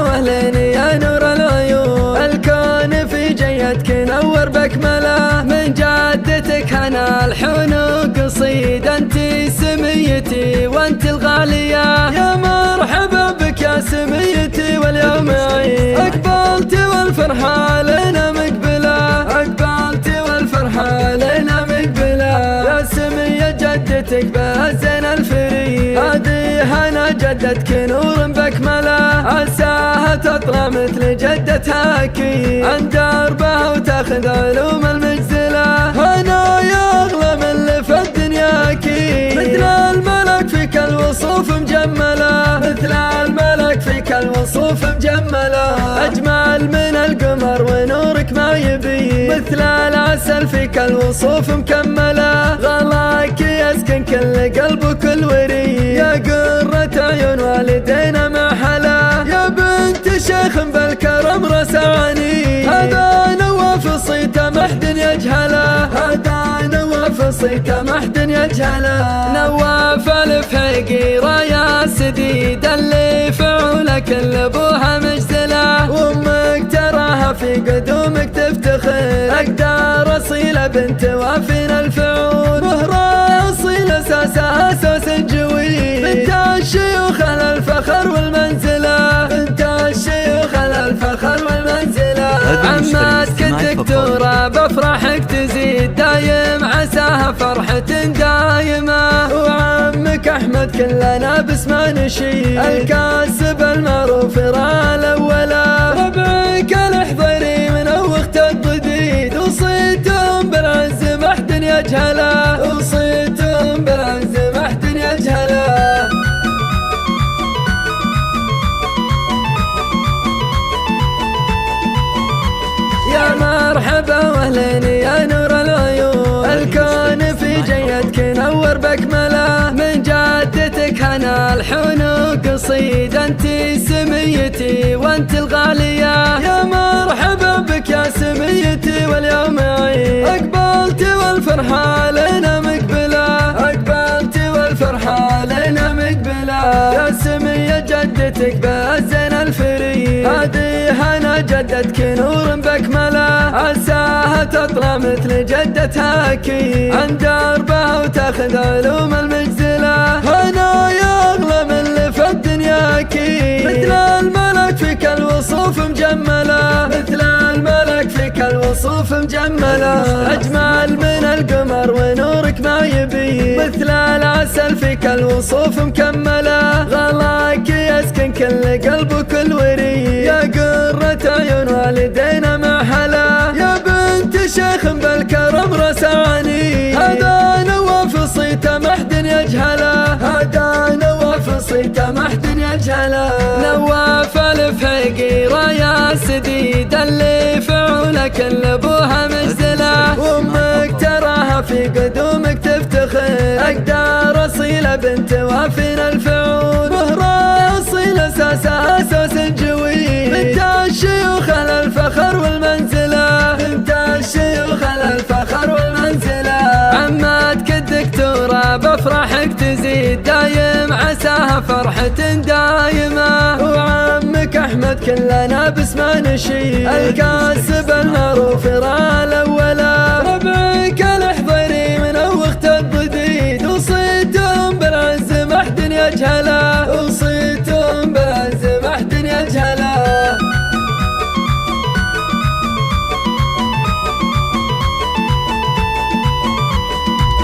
واهلين يا نور العيون، الكون في جيتك نور بكمله، من جدتك هنا الحنوق قصيد، انت سميتي وانت الغاليه، يا مرحبا بك يا سميتي واليوم عيد، اقبلتي والفرحه لنا مقبله، اقبلتي والفرحه لنا مقبله، يا سمية جدتك بهزنا الفريد، هذه هنا جدتك نور بكمله، عساها تطلع مثل جدتها اكيد، عند دربها وتاخذ علوم المجزله، هنا يا اغلى من اللي في الدنيا اكيد، مثل الملك فيك الوصوف مجمله، مثل الملك فيك الوصوف مجمله، اجمل من القمر ونورك ما يبين، مثل العسل فيك الوصوف مكمله، غلاك يسكن كل قلب وكل وريد، يا قرة عيون والدينا ما حلا، يا بنت شيخ بالكرم رسعني، هذا نواف صيته ما حد يجهله، هذا نواف صيته ما حد يجهله، نواف الفقيرة يا سديد، اللي فعولك اللي ابوها مجزله، وامك تراها في قدومك تفتخر، اقدار اصيله بنت وافين الفعول، مهرة اصيله اساسها اساس جويد، بنت الشيوخ على الفخر والمنزله، بنت الشيوخ على الفخر والمنزله، عماتك الدكتوره بافراحك تزيد، دايم عساها فرحة دايمه، وعمك احمد كلنا باسمه نشيد، الكاسب المعروف را الاوله، ربعك الحضيري من وقت الجديد، وصيتهم بالعز ما حد يجهله، وصيتهم بالعز ما حد يجهله. يا مرحبا واهلين يا نور العيون، الكون في جيتك نور بكمله، من جدتك هنا الحنوق قصيد، انت سميتي وانت الغاليه، يا مرحبا بك يا سميتي واليوم عيد، اقبلتي والفرحه لنا مقبله، اقبلتي والفرحه لنا مقبله، يا سمية جدتك بهزنا الفريد، هذه هنا جدتك نور بكمله، عساها تطلع مثل جدتها اكيد، عند دربها وتاخذ علوم المجزله، هنا يا اغلى من اللي في الدنيا اكيد، مثل الملك فيك الوصوف مجمله، مثل الملك فيك الوصوف مجمله، اجمل من القمر ونورك ما يبين، مثل العسل فيك الوصوف مكمله، غلاك يسكن كل قلب وكل وريد، يا قرة عيون والدينا ما حلا، يا بنت شيخ بالكرم رسعني، هذا نواف صيته ما حد يجهله، هذا نواف صيته ما حد يجهله، نواف الفقيرة يا سديد، اللي فعولك اللي ابوها مجزله، وامك تراها في قدومك تفتخر، اقدار اصيله بنت وافين الفعول، مهرة اصيله اساسها اساس جويد، بنت الشيوخ على الفخر والمنزله، بنت الشيوخ على الفخر والمنزله، عماتك الدكتوره بافراحك تزيد، دايم عساها فرحة دايمه، وعمك احمد كلنا باسمه نشيد، الكاسب المعروف را الاوله، ربعك الحضيري من وقت الجديد، وصيتهم بالعز ما حد يجهله،